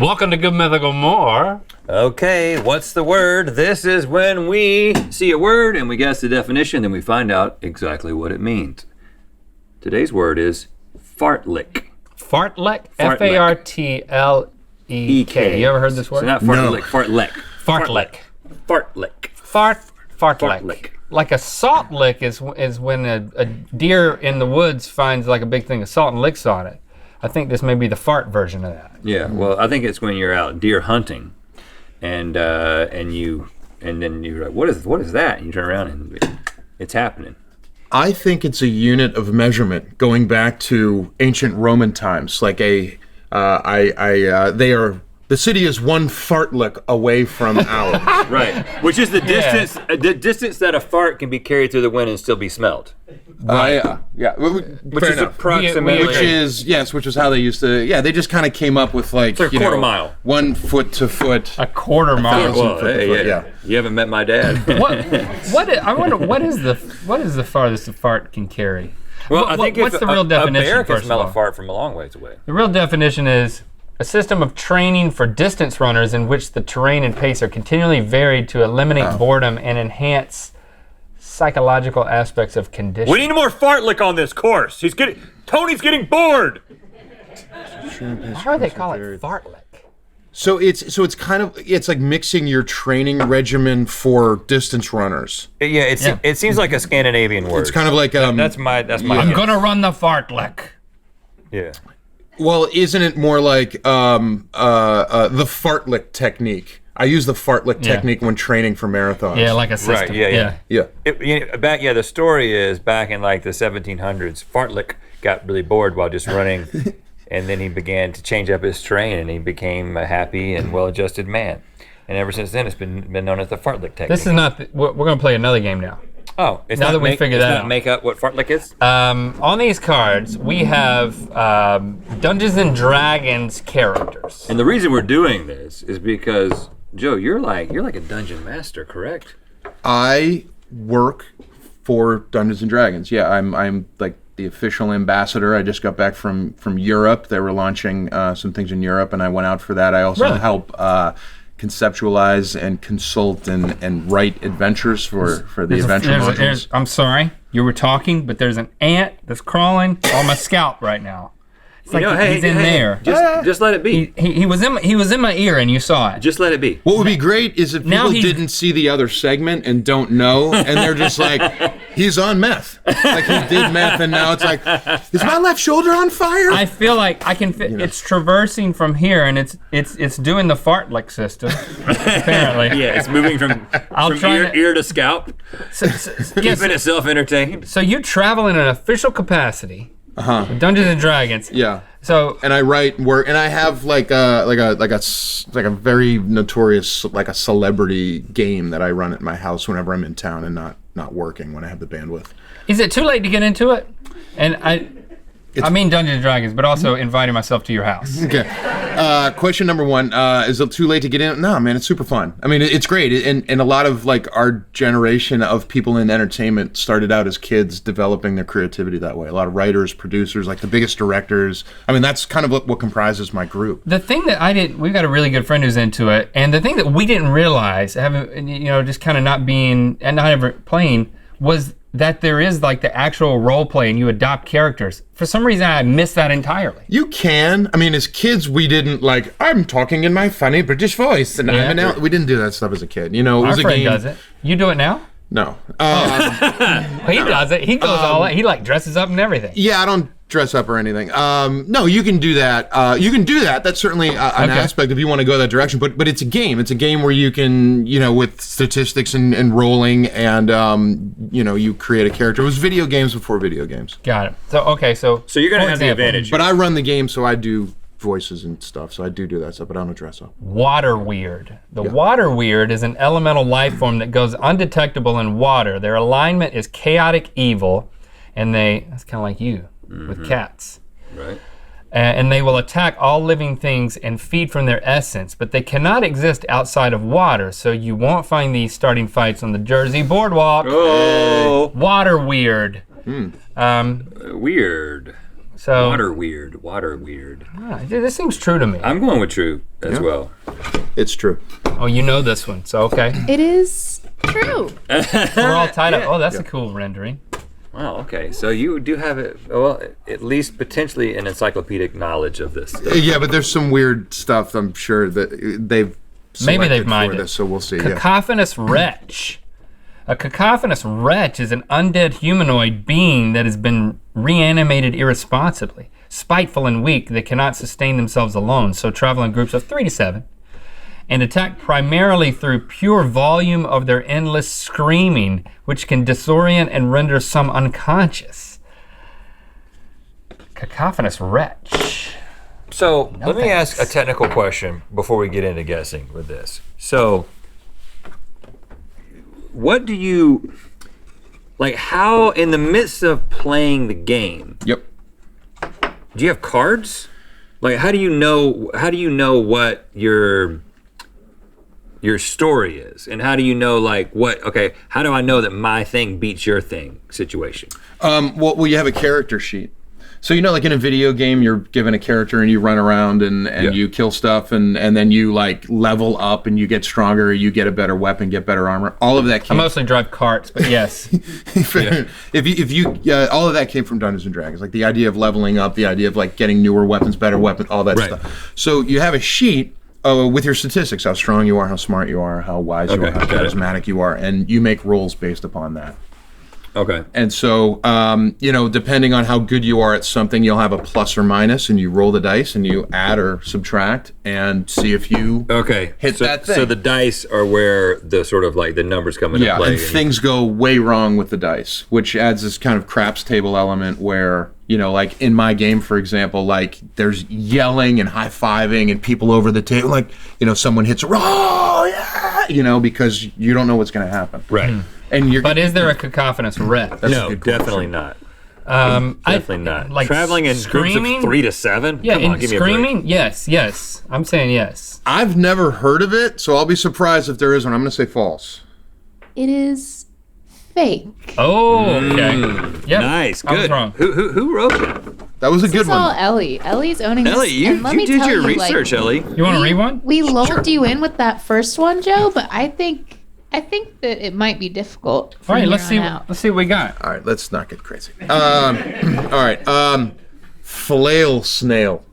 Welcome to Good Mythical MORE. Okay, what's the word? This is when we see a word and we guess the definition, then we find out exactly what it means. Today's word is fartlek. Fartlek? F-A-R-T-L-E-K. You ever heard this word? So not fartlek, fartlek. Fartlek. Fartlek. Fartlek. Like a salt lick is when a deer in the woods finds like a big thing of salt and licks on it. I think this may be the fart version of that. Yeah, well, I think it's when you're out deer hunting, and then you're like, what is that? And you turn around and it's happening. I think it's a unit of measurement going back to ancient Roman times. Like the city is one fartlek away from ours. Right, which is the distance that a fart can be carried through the wind and still be smelled. Yeah. Which Fair is enough. approximately. Which is how they used to. Yeah, they just kind of came up with like a quarter mile, 1 foot to foot. A quarter mile. Well, yeah. You haven't met my dad. I wonder what is the farthest a fart can carry? Well, I think what's the real definition? A bear can smell a fart from a long ways away. The real definition is a system of training for distance runners in which the terrain and pace are continually varied to eliminate boredom and enhance psychological aspects of condition. We need more fartlek on this course. Tony's getting bored. Why do they call it fartlek? So it's kind of like mixing your training regimen for distance runners. Yeah, it seems like a Scandinavian word. It's kind of like that's my. I'm gonna run the fartlek. Yeah. Well, isn't it more like the fartlek technique? I use the fartlek technique when training for marathons. Yeah, like a system. Right, yeah. The story is back in like the 1700s, fartlek got really bored while just running, and then he began to change up his terrain, and he became a happy and well-adjusted man. And ever since then, it's been known as the fartlek technique. This is not. We're going to play another game now. Oh, it's now not that we figured that out. Make out what fartlek is? On these cards, we have Dungeons and Dragons characters. And the reason we're doing this is because Joe, you're like a dungeon master, correct? I work for Dungeons and Dragons. Yeah, I'm like the official ambassador. I just got back from Europe. They were launching some things in Europe, and I went out for that. I also help conceptualize and consult and write adventures for the adventure modules. I'm sorry, you were talking, but there's an ant that's crawling on my scalp right now. It's like he's in there. Just let it be. He was in my ear, and you saw it. Just let it be. What would be great is if people didn't see the other segment and don't know, and they're just like, he's on meth. Like he did meth, and now it's like, is my left shoulder on fire? I feel like I can fit. It's traversing from here, and it's doing the fartlek system. Apparently. Yeah, it's moving from ear to scalp, keeping itself entertained. So you travel in an official capacity. Dungeons and Dragons. Yeah. So and I write work, and I have like a very notorious like a celebrity game that I run at my house whenever I'm in town and not working when I have the bandwidth. Is it too late to get into it? And I mean Dungeons and Dragons, but also inviting myself to your house. Okay. Question number one, is it too late to get in? No, man, it's super fun. I mean, it's great. And a lot of like our generation of people in entertainment started out as kids developing their creativity that way. A lot of writers, producers, like the biggest directors. I mean, that's kind of what comprises my group. The thing that we've got a really good friend who's into it. And the thing that we didn't realize, just kind of not being, and not ever playing, was that there is like the actual role play and you adopt characters. For some reason, I missed that entirely. You can. I mean, as kids, we didn't like, I'm talking in my funny British voice. And we didn't do that stuff as a kid. It was Our friend does it. You do it now? No. He does it. He goes all out. He like dresses up and everything. Yeah, I don't dress up or anything. No, you can do that. You can do that. That's certainly an aspect if you want to go that direction. But it's a game. It's a game where you can, with statistics and rolling and, you create a character. It was video games before video games. Got it. So you're going to have the advantage. But I run the game, so I do voices and stuff, so I do that stuff, but I don't dress up. Water weird. The water weird is an elemental life form that goes undetectable in water. Their alignment is chaotic evil, and that's kind of like you with cats. Right. And they will attack all living things and feed from their essence, but they cannot exist outside of water, so you won't find these starting fights on the Jersey boardwalk. Oh. Water weird. Weird. So Water weird. this seems true to me. I'm going with true as well. It's true. Oh, you know this one, so okay. It is true. We're all tied up. Oh, that's a cool rendering. Wow, okay. So you do have it, well, at least potentially an encyclopedic knowledge of this stuff. Yeah, but there's some weird stuff I'm sure that they've Maybe they've selected mined for it. this, so we'll see. Cacophonous wretch. A cacophonous wretch is an undead humanoid being that has been reanimated irresponsibly. Spiteful and weak, they cannot sustain themselves alone, so travel in groups of 3 to 7. And attack primarily through pure volume of their endless screaming, which can disorient and render some unconscious. Cacophonous wretch. So No let me thanks. ask a technical question before we get into guessing with this. So what do you, like how in the midst of playing the game, Yep. do you have cards? Like how do you know what your story is? And how do you know like how do I know that my thing beats your thing situation? Well, you have a character sheet. So like in a video game, you're given a character and you run around and you kill stuff and then you like level up and you get stronger, you get a better weapon, get better armor. All of that I came. mostly drive carts, but yes. If you all of that came from Dungeons and Dragons, like the idea of leveling up, the idea of like getting newer weapons, better weapons, all that Right. stuff. So you have a sheet with your statistics, how strong you are, how smart you are, how wise you Okay, are, how got it. charismatic you are, and you make rolls based upon that. Okay. And so, depending on how good you are at something, you'll have a plus or minus, and you roll the dice, and you add or subtract, and see if you hit that thing. So the dice are where the sort of like the numbers come into play. and things go way wrong with the dice, which adds this kind of craps table element where, like in my game, for example, like there's yelling and high-fiving and people over the table, like, someone hits a roll, yeah, because you don't know what's going to happen. Right. And But is there a cacophonous wretch? No, definitely not. Definitely not. like Traveling in screaming? groups of 3 to 7? Yeah, Come on, give me a break. screaming? Yes. I'm saying yes. I've never heard of it, so I'll be surprised if there is one. I'm going to say false. It is fake. Oh, okay. Yep. Nice, I was good. wrong. Who wrote that? That was a good It's all one. Ellie. Ellie's owning Ellie, this. you and let me did tell your you, research, Ellie. You want to read one? We lulled you in with that first one, Joe, but I think that it might be difficult. All right, from let's here see. on out. Let's see what we got. All right, let's not get crazy. All right, Phileo Snail.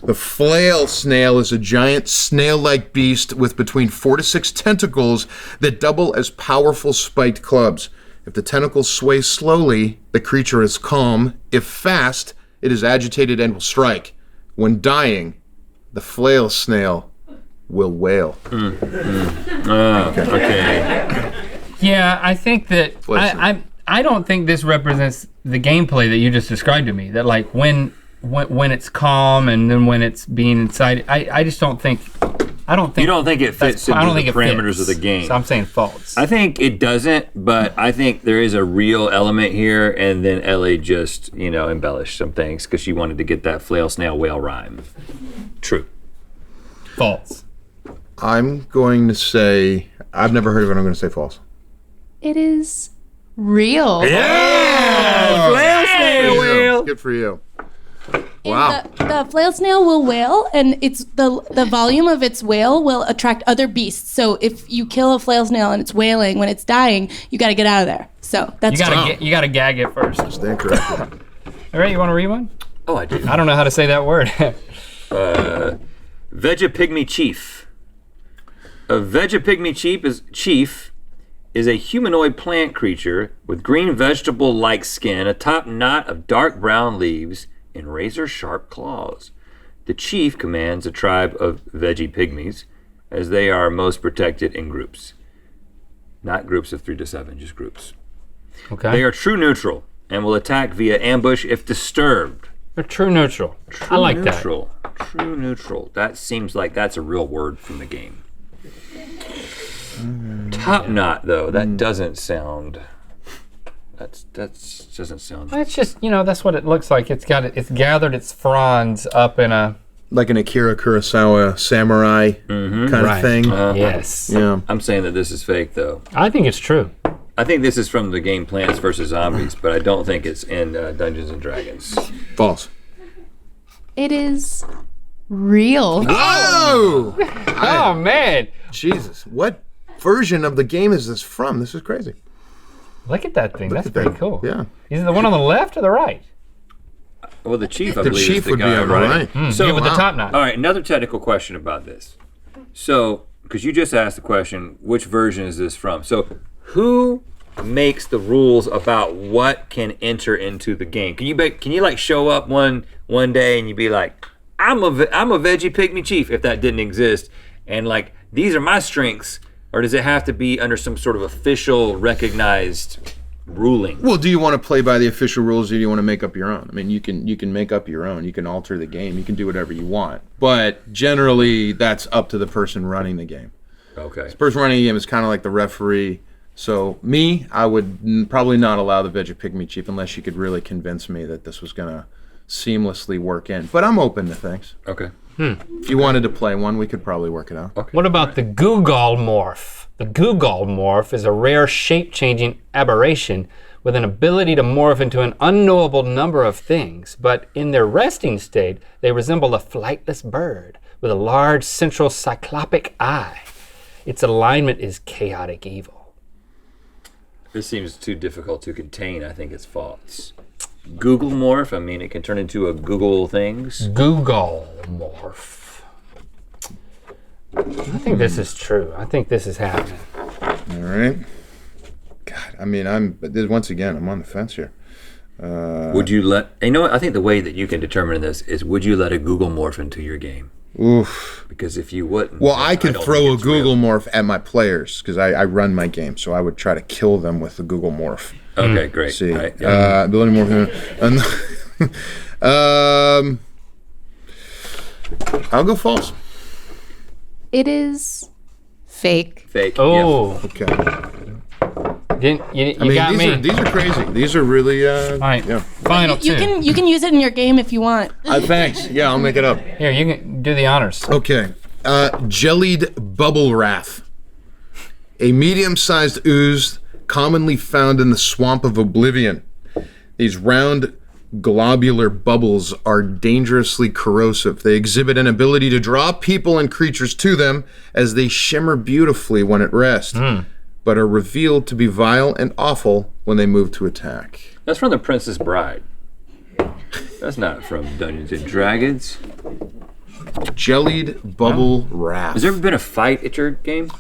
The Phileo Snail is a giant snail-like beast with between 4 to 6 tentacles that double as powerful spiked clubs. If the tentacles sway slowly, the creature is calm. If fast, it is agitated and will strike. When dying, the Phileo Snail will wail. Okay. Yeah, I think that I don't think this represents the gameplay that you just described to me. That like when it's calm and then when it's being inside. I just don't think. I don't think You don't think it fits I don't into think the it parameters fits. of the game? So I'm saying false. I think it doesn't, but I think there is a real element here, and then Ellie just, embellished some things because she wanted to get that flail, snail, whale rhyme. True. False. I'm going to say, I've never heard of it, I'm going to say false. It is real. Yeah! Flail, snail, whale. Good for you. And Wow. the flail snail will wail, and it's the volume of its wail will attract other beasts. So if you kill a flail snail and it's wailing when it's dying, you got to get out of there. So that's You gotta gag it first. Stand corrected. All right, you want to read one? Oh, I do. I don't know how to say that word. Veggie Pygmy Chief. A Veggie Pygmy chief is a humanoid plant creature with green vegetable-like skin, a top knot of dark brown leaves, and razor-sharp claws. The chief commands a tribe of veggie pygmies, as they are most protected in groups. Not groups of 3 to 7, just groups. Okay. They are true neutral and will attack via ambush if disturbed. They're true neutral. I like that. Neutral. True neutral. That seems like that's a real word from the game. Top knot, though, that doesn't sound. That doesn't sound. It's just that's what it looks like. It's gathered its fronds up in a Like an Akira Kurosawa samurai kind of thing. yes. Yeah. I'm saying that this is fake, though. I think it's true. I think this is from the game Plants vs. Zombies, but I don't think it's in Dungeons and Dragons. False. It is real. Whoa! Oh man, Jesus, what version of the game is this from? This is crazy. look at that thing. That's at pretty that. cool. Yeah. Is it the one on the left or the right? Well, the chief, I The believe, chief is the would be guy, on the right? right. So Yeah, with the top knot. All right, another technical question about this. So, because you just asked the question, which version is this from? So, who makes the rules about what can enter into the game? Can you like show up one day and you be like, I'm a Veggie Pygmy chief, if that didn't exist, and like these are my strengths, or does it have to be under some sort of official recognized ruling? Well, do you want to play by the official rules, or do you want to make up your own? I mean, you can make up your own. You can alter the game. You can do whatever you want. But generally, that's up to the person running the game. Okay. The person running the game is kind of like the referee. So me, I would probably not allow the Veggie Pygmy chief unless you could really convince me that this was going to seamlessly work in. But I'm open to things. Okay. If you wanted to play one, we could probably work it out. What about the Google Morph? The Google Morph is a rare shape-changing aberration with an ability to morph into an unknowable number of things, but in their resting state, they resemble a flightless bird with a large central cyclopic eye. Its alignment is chaotic evil. This seems too difficult to contain. I think it's false. Google Morph, I mean, it can turn into a Google things. Google Morph. I think this is true. I think this is happening. All right. God, I mean, once again, I'm on the fence here. Would you let, you know what, I think the way that you can determine this is, would you let a Google Morph into your game? Oof. Because if you wouldn't. Well, I could don't throw think a it's Google real. Morph at my players because I run my game, so I would try to kill them with the Google Morph. Okay, great. See, All right, yeah. ability morph. I'll go false. It is fake. Fake. Oh, Okay. you I mean, got me. these are crazy. These are really. All right, Yeah. final two. You can use it in your game if you want. Thanks. Yeah, I'll make it up. Here, you can do the honors. Okay. Jellied bubble wrath. A medium-sized ooze commonly found in the swamp of oblivion. These round globular bubbles are dangerously corrosive. They exhibit an ability to draw people and creatures to them as they shimmer beautifully when at rest, but are revealed to be vile and awful when they move to attack. That's from The Princess Bride. That's not from Dungeons and Dragons. Jellied bubble wrath. Has there ever been a fight at your game?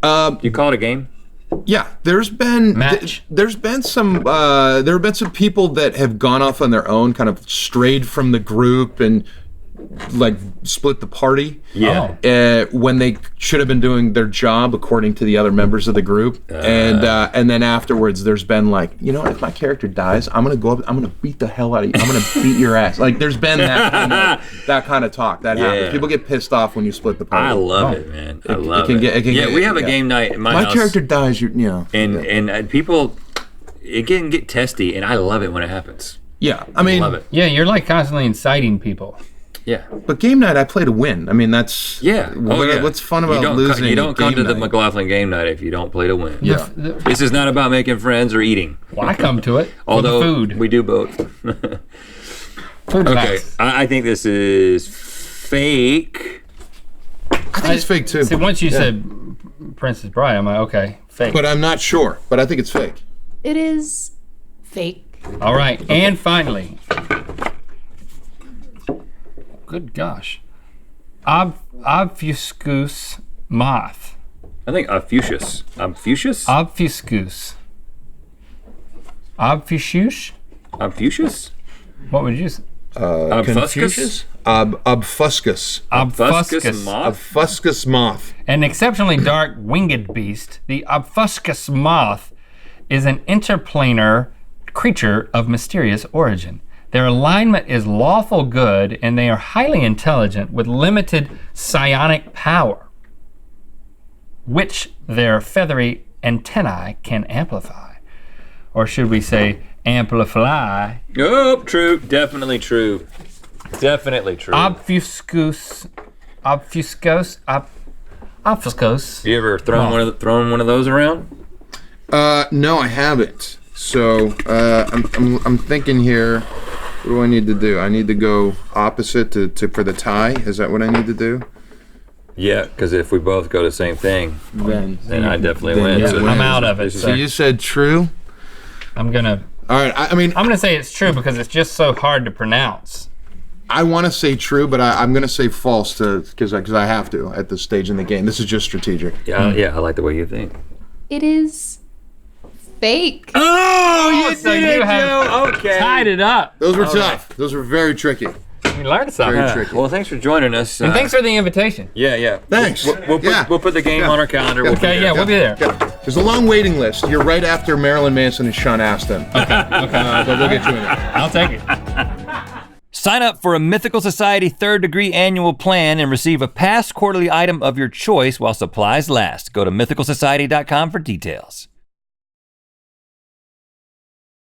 You call it a game? Yeah, there's been Match. there's been some there have been some people that have gone off on their own, kind of strayed from the group and like split the party. Yeah. When they should have been doing their job according to the other members of the group, and then afterwards, there's been like, you know, if my character dies, I'm gonna go up, I'm gonna beat the hell out of you, I'm gonna beat your ass. Like, there's been that kind of talk that happens. People get pissed off when you split the party. I love it, man. I love can it. get- it can yeah, get- we have a yeah. game night in my My house. character dies, you know. And people, it can get testy, and I love it when it happens. Yeah, I mean, Love it. Yeah, you're like constantly inciting people. Yeah. but game night, I play to win. I mean, that's Yeah. What's fun about losing? You don't come game to the night? McLaughlin game night if you don't play to win. Yeah. This is not about making friends or eating. Well, I come to it Although for the food. we do both. Food Okay, facts. I think this is fake. I think it's fake too. See, once you said Princess Bride, I'm like, okay, fake. But I'm not sure. But I think it's fake. It is fake. All right, and finally, good gosh, obfuscus moth. I think Fuchsius. Fuchsius? Obfuscus. Obfuscus? Fuchsius? What would you say? Obfuscus? Obfuscus. Obfuscus. moth? Obfuscus moth. An exceptionally dark winged beast, the Obfuscus moth is an interplanar creature of mysterious origin. Their alignment is lawful good, and they are highly intelligent with limited psionic power, which their feathery antennae can amplify. Or should we say amplify? Oh, true. Definitely true. Definitely true. Obfuscus. You ever thrown one of those around? No, I haven't. So I'm thinking here. What do I need to do? I need to go opposite to for the tie. Is that what I need to do? Yeah, because if we both go the same thing, Then I definitely then win. you So win. I'm out of it. So So you said true. I'm gonna All right. I mean, say it's true because it's just so hard to pronounce. I want to say true, but I'm going to say false because I have to at this stage in the game. This is just strategic. yeah, I like the way you think. It is fake. Oh, so you have Okay. tied it up. Those were tough. Those were very tricky. You learned something. Very tricky. Well, thanks for joining us. And thanks for the invitation. Yeah. Thanks. We'll put the game on our calendar. We'll Okay, yeah, we'll be there. There's a long waiting list. You're right after Marilyn Manson and Sean Astin. Okay. But we'll get you in there. I'll take it. Sign up for a Mythical Society 3rd Degree annual plan and receive a past quarterly item of your choice while supplies last. Go to mythicalsociety.com for details.